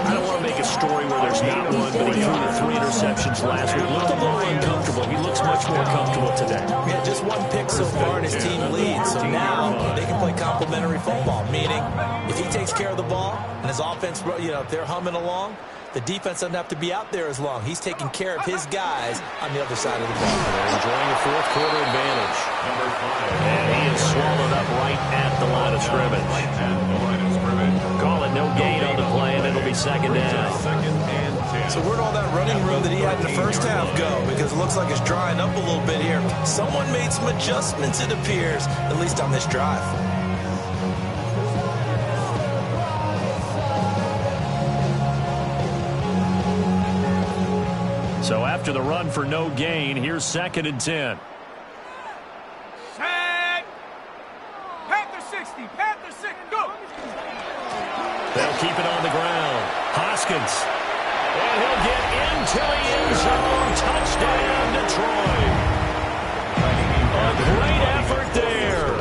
I don't want to make a story where there's not one, but he threw the 3 interceptions last week. Looked a little uncomfortable. He looks much more comfortable today. Yeah, just 1 pick so far and his team leads. So now they can play complementary football, meaning if he takes care of the ball and his offense, if they're humming along, the defense doesn't have to be out there as long. He's taking care of his guys on the other side of the ball. They're enjoying a 4th quarter advantage. And he is swallowed up right at the line of scrimmage. Call it no gain on the play, and it'll be 2nd down. So where'd all that running room that he had in the first half go? Because it looks like it's drying up a little bit here. Someone made some adjustments, it appears, at least on this drive. So after the run for no gain, here's 2nd and 10. Set. Panther 60, go. They'll keep it on the ground. Hoskins. And he'll get into the end zone. Touchdown, Detroit. A great effort there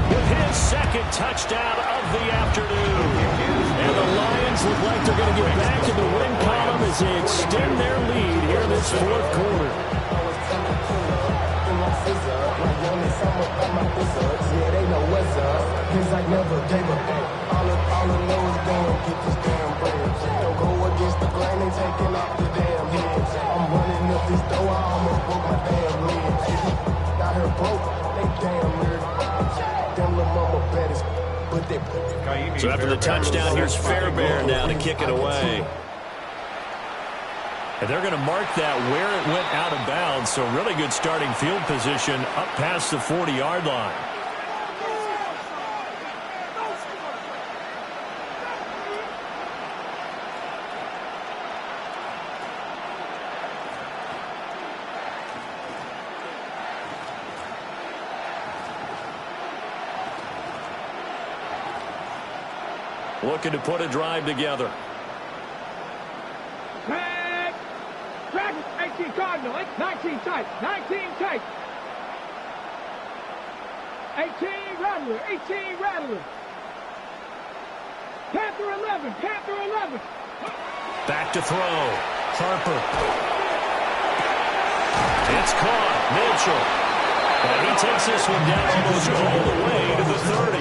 with his second touchdown of the afternoon. And the Lions look like they're going to get back in the win column as they extend their lead here in this fourth quarter. Yeah, they know what's up. Cause I never gave up. All I know is going to get this damn bread. Don't go against the grain and taking off the damn heads. I'm running up this door, I almost broke my damn legs. Got her broke, they damn weird. Them little mama betters, but they... So after the touchdown, here's Fairbairn now to kick it away. And they're going to mark that where it went out of bounds, so really good starting field position up past the 40-yard line. Looking to put a drive together. 18 Cardinal, 19 tight, 19 tight. 18 Rattler, 18 Rattler. Panther 11, Panther 11. Back to throw. Harper. It's caught. Mitchell. And he takes this one down almost all the way to the 30.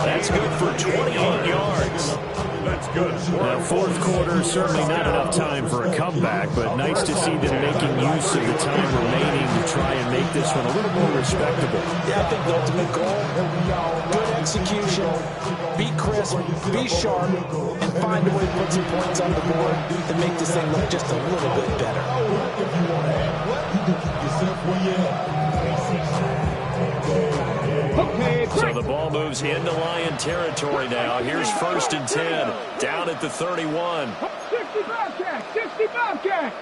That's good for 28 yards. That's good. Now, fourth quarter, certainly not enough time for a comeback, but nice to see them making use of the time remaining to try and make this one a little more respectable. Yeah, I think the ultimate goal, good execution, be crisp, be sharp, and find a way to put some points on the board to make this thing look just a little bit better. So the ball moves into Lion territory now. Here's 1st and 10, down at the 31. 60 Bobcat, 60 Bobcat.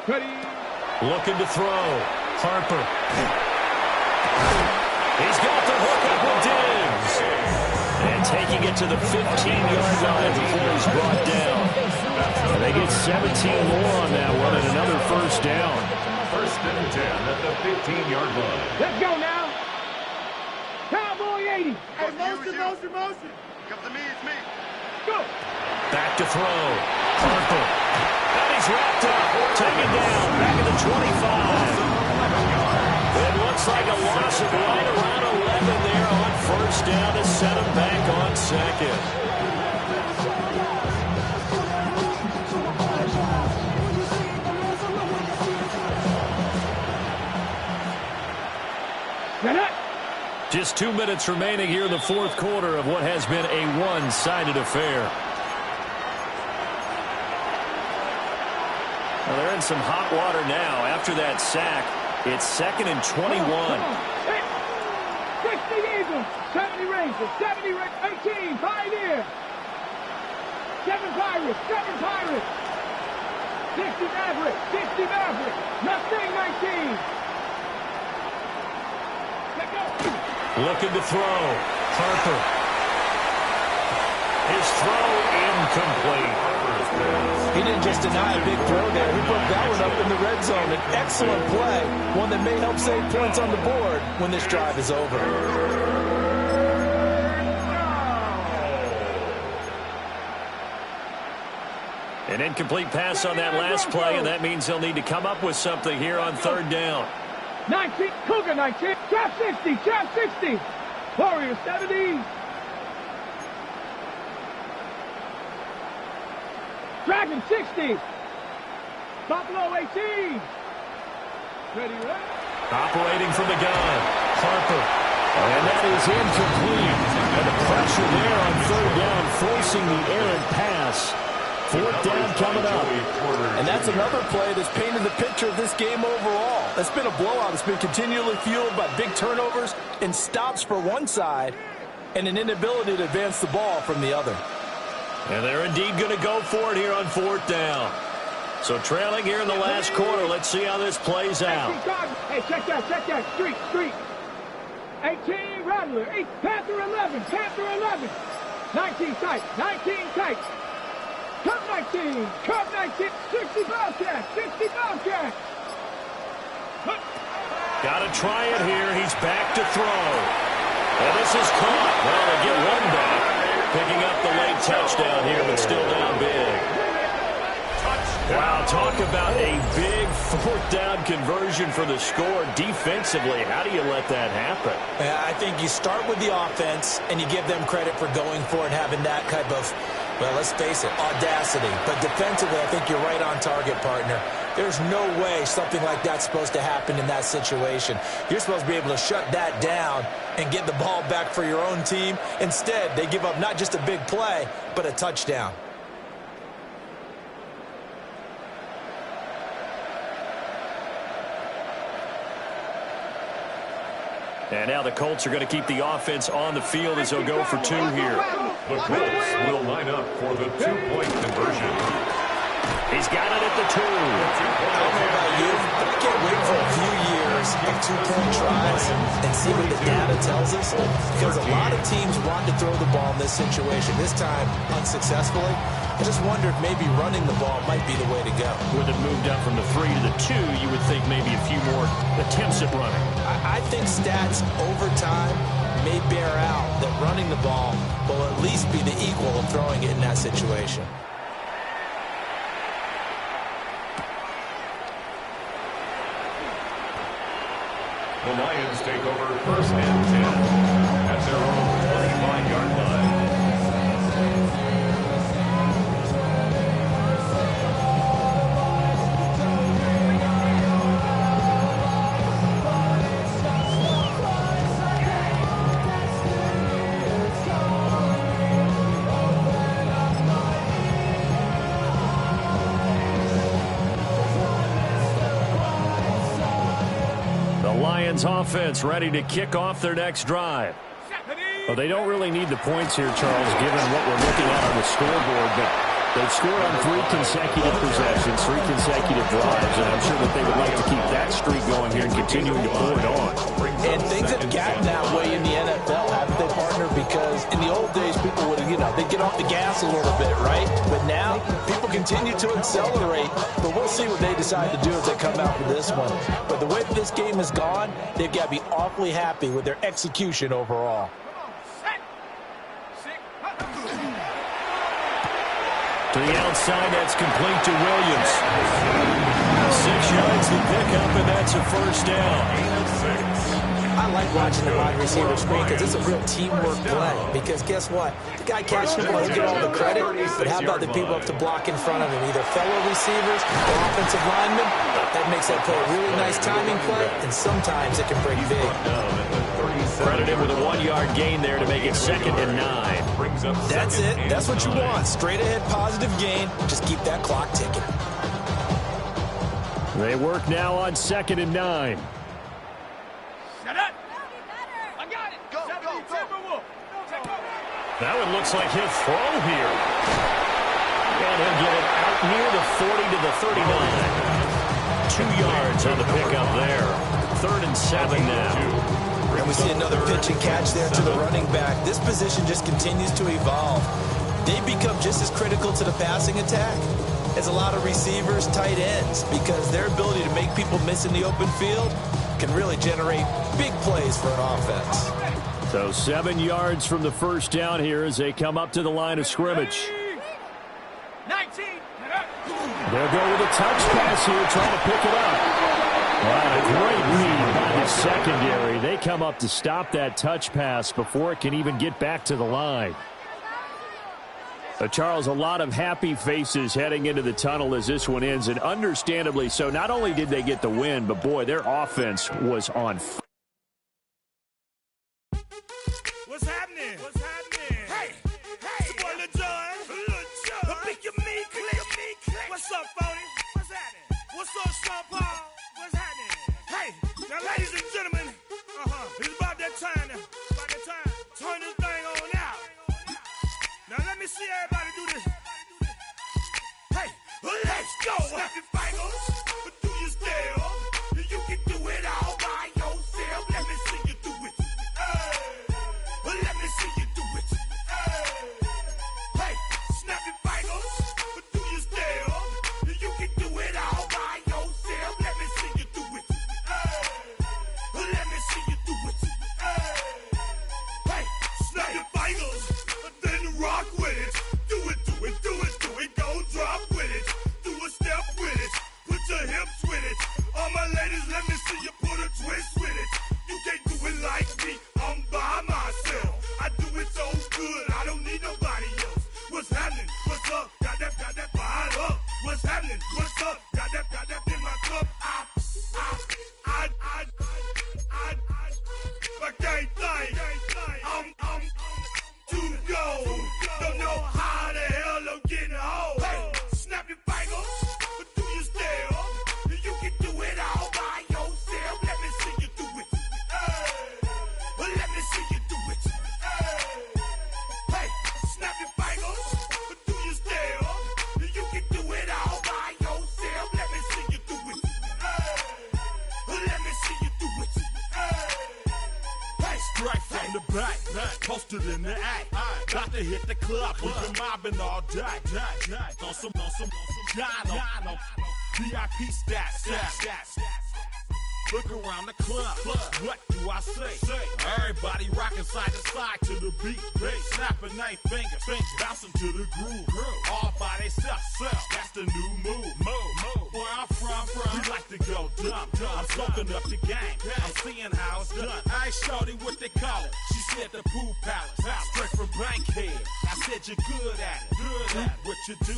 Looking to throw. Harper. He's got the hook up with Diggs. And taking it to the 15-yard line before he's brought down. And they get 17 more on that one and another first down. 1st and 10 at the 15-yard line. Let's go now. Cowboy 80. Hey, motion. Come to me, it's me. Go. Back to throw. Harper. And he's wrapped up. Taken down. Back at the 25. It looks like a loss of right around 11 there on first down to set him back on second. Just 2 minutes remaining here in the fourth quarter of what has been a one-sided affair. Well, they're in some hot water now after that sack. It's 2nd and 21. 60 Eagles, 70 Rangers, 70 18 Pioneers, 7 Pirates, 7 Pirates, 60 Mavericks, 60 Mavericks, Mustang 19. Let go. Looking to throw. Harper. His throw incomplete. He didn't just deny a big throw there. He put that one up in the red zone. An excellent play, one that may help save points on the board when this drive is over. An incomplete pass on that last play, and that means they'll need to come up with something here on 3rd down. 19, Cougar 19, Trap 60, Trap 60, Warrior 70. Dragon 60. Buffalo 18. Ready, ready. Operating from the gun. Harper. And that is incomplete. And the pressure there on 3rd down, forcing the errant pass. 4th down coming up. And that's another play that's painted the picture of this game overall. It's been a blowout. It's been continually fueled by big turnovers and stops for one side and an inability to advance the ball from the other. And they're indeed going to go for it here on 4th down. So trailing here in the last quarter. Let's see how this plays out. Hey, check that. Streak. 18, Rattler. Panther 11. 19 tight. Cut 19. 60 Bobcat. Got to try it here. He's back to throw. And this is caught. Well, they get one back. Picking up the late touchdown here, but still down big. Wow, talk about a big fourth down conversion for the score. Defensively, how do you let that happen? I think you start with the offense, and you give them credit for going for it, having that type of, well, let's face it, audacity. But defensively, I think you're right on target, partner. There's no way something like that's supposed to happen in that situation. You're supposed to be able to shut that down and get the ball back for your own team. Instead, they give up not just a big play, but a touchdown. And now the Colts are going to keep the offense on the field as they'll go for two here. The Colts will line up for the two-point conversion. He's got it at the 2. I don't know about you, but I can't wait for a few years of two-point tries and see what the data tells us. Because a lot of teams want to throw the ball in this situation. This time, unsuccessfully. I just wonder if maybe running the ball might be the way to go. With it moved up from the 3 to the 2, you would think maybe a few more attempts at running. I think stats over time may bear out that running the ball will at least be the equal of throwing it in that situation. The Lions take over 1st and 10 at their own 25-yard line. Offense ready to kick off their next drive. Well, they don't really need the points here, Charles, given what we're looking at on the scoreboard, but they've scored on 3 consecutive possessions, 3 consecutive drives, and I'm sure that they would like to keep that streak going here and continuing to pour it on. And things have gotten that way in the NFL, haven't they, partner? Because in the old days, people would, they'd get off the gas a little bit, right? But now, people continue to accelerate, but we'll see what they decide to do as they come out for this one. But the way that this game has gone, they've got to be awfully happy with their execution overall. To the outside, that's complete to Williams. 6 yards to pick up, and that's a first down. I like watching the wide receiver screen because it's a real teamwork play. Because guess what? The guy catching the ball, he'll get all the credit, but how about the people up to block in front of him? Either fellow receivers or offensive linemen. That makes that play a really nice timing play, and sometimes it can break big. Credited with a 1-yard gain there to make it 2nd and 9. That's it. That's what you want. Straight ahead positive gain. Just keep that clock ticking. They work now on 2nd and 9. Shut up. I got it. Go. That one looks like he'll throw here. And he'll get it out near the 40 to the 39. 2 yards on the pickup there. 3rd and 7 now. And we see another pitch and catch there to the running back. This position just continues to evolve. They become just as critical to the passing attack as a lot of receivers, tight ends, because their ability to make people miss in the open field can really generate big plays for an offense. So 7 yards from the first down here as they come up to the line of scrimmage. 19. They'll go with a touch pass here, trying to pick it up. Wow, a great lead by the secondary. They come up to stop that touch pass before it can even get back to the line. Charles, a lot of happy faces heading into the tunnel as this one ends, and understandably so. Not only did they get the win, but boy, their offense was on fire. What's happening? Hey, it's your boy Lil Jon. Pick your meat, click. What's up, Phony? What's happening? What's up, Sean Paul? What's happening? Hey, now, ladies and gentlemen, it's about that time. Turn this thing on out. Now, let me see everybody do this. Hey, let's go. Snap your fingers, but do you still? You can do it all by yourself. Let me see you do it. Hey, let me see you do it. Hey, snap your fingers, but do you still? You can do it all by yourself. Let me see you do it. Let me see you do it. Hey, snap your fingers, then rock with it. Do it, do it, do it, do it. Go drop with it. Do a step with it. Put your hips with it. All my ladies, let me see you put a twist with it. You can't do it like me. I'm by myself. I do it so good. I don't need nobody else. What's happening? What's up? Got that fired up. What's happening? What's up? Got that in my cup. I can't think. I'm too go. Don't know how the hell I'm getting home. Hey, snap your fingers, but do you still? You can do it all by yourself. Let me see you do it. Let me see you do it. Hey, snap your fingers, but do you still? You can do it all by yourself. Let me see you do it. Let me see you do it. Hey, Straight from the back, posted in the act. Got to hit the club, we've been mobbing all day. On some Dino, VIP stats. Look around the club, what do I say? Everybody rocking side to side to the beat. Snapping their fingers, bouncing to the groove. All by themselves, that's the new move. Where I'm from, we like to go dumb. I'm soaking up the game, I'm seeing how it's done. I ain't shorty what they call it. She said the pool palace, straight from Bankhead. I said you're good at it. What you do,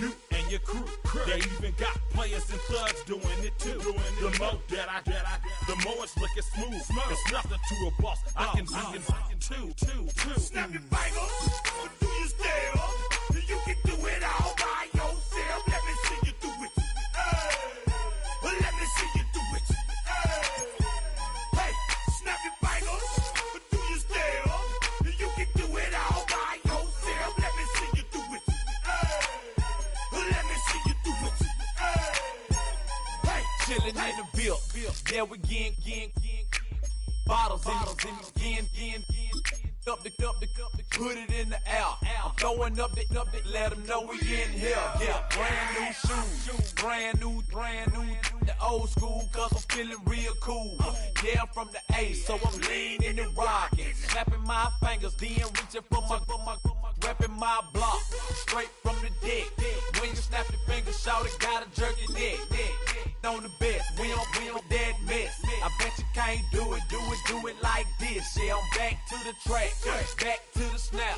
you and your crew. They even got players and thugs doing it too. The more that I the more it's looking smooth. It's nothing to a boss. I can two. snap your fingers, but do you still? You can do it all by yourself. Let me see you do it. Let me see you do it. Hey, snap your fingers, but do you still? You can do it all by yourself. Let me see you do it. Let me see you do it. Hey, Chillin' in the bill. Yeah, we getting bottles in up the put it in the air. I'm throwing up the let them know we in here. Yeah, brand new shoes, brand new, the old school, cause I'm feeling real cool. Yeah, I'm from the A, so I'm leaning and rocking, snapping my fingers, then reaching for my repping my block, straight from the deck. When you snap your fingers, shout it, gotta jerk your neck. On the best, we don't dead mess. I bet you can't do it like this. Yeah, I'm back to the track, back to the snap.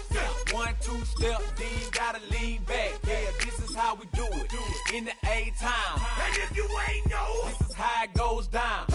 1, 2 step, then you gotta lean back. Yeah, this is how we do it in the A time. and if you ain't know, This is how it goes down.